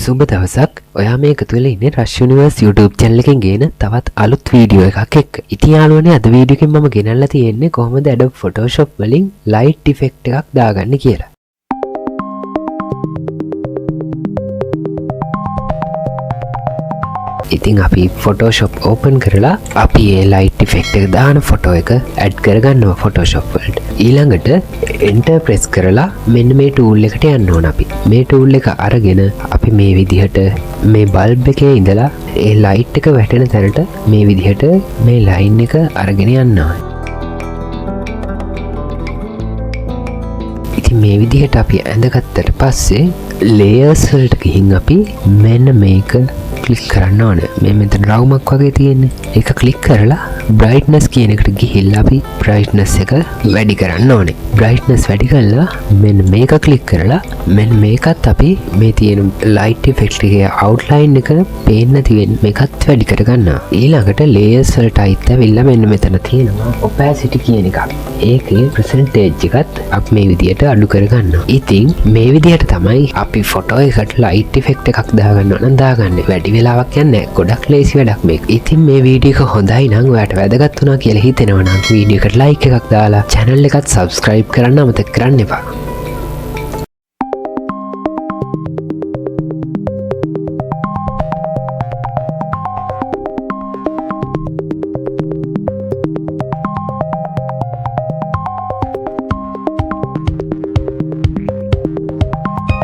සුබ දවසක්. ඔයා මේ එකතු වෙලා ඉන්නේ රෂ් යුනිවර්ස් YouTube channel එකෙන් ගේන තවත් අලුත් වීඩියෝ එකක් එක්ක. ඉතින් යාළුවනේ අද වීඩියෝ එකෙන් මම ගෙනල්ලා තියෙන්නේ කොහොමද Adobe Photoshop වලින් light effect එකක් දාගන්නේ කියලා. ඉතින් අපි Photoshop open කරලා අපි මේ light effect එක දාන ෆොටෝ එක add කරගන්නවා Photoshop වලට. ඊළඟට enter press කරලා මෙන්න මේ tool එකට යන්න ඕන අපි. මේ tool එක අරගෙන අපි මේ විදිහට මේ bulb එකේ ඉඳලා ඒ light එක වැටෙන තැනට මේ විදිහට මේ line එක අරගෙන යන්න ඕන. ඉතින් මේ විදිහට අපි ඇඳගත්තට පස්සේ layers වලට ගිහින් අපි මෙන්න මේක ක්ලික් කරන්න ඕනේ. මේ මෙතන රවුමක් වගේ තියෙන්නේ. ඒක ක්ලික් කරලා brightness කියන එකට ගිහිල්ලා අපි brightness එක වැඩි කරන්න ඕනේ. brightness වැඩි කරලා මෙන්න මේක ක්ලික් කරලා මෙන්න මේකත් අපි මේ තියෙන light effect එකේ outline එක පේන්න තියෙන මේකත් වැඩි කරගන්නවා. ඊළඟට layers වලට අයිත් ඇවිල්ලා මෙන්න මෙතන තියෙනවා opacity කියන එක. ඒකේ percentage එකත් අපි මේ විදියට අඩු කරගන්නවා. ඉතින් මේ විදියට තමයි අපි ෆොටෝ එකට light effect එකක් දාගන්න ඕන දාගන්නේ. වැඩි වෙලාවක් යන්නේ ගොඩක් ලේසි වැඩක් මේක. ඉතින් මේ වීඩියෝ එක හොඳයි නම් ඔයාලට වැදගත් වුණා කියලා හිතෙනවා නම් වීඩියෝ එකට like එකක් දාලා channel එකත් subscribe කරන්න අමතක කරන්න එපා.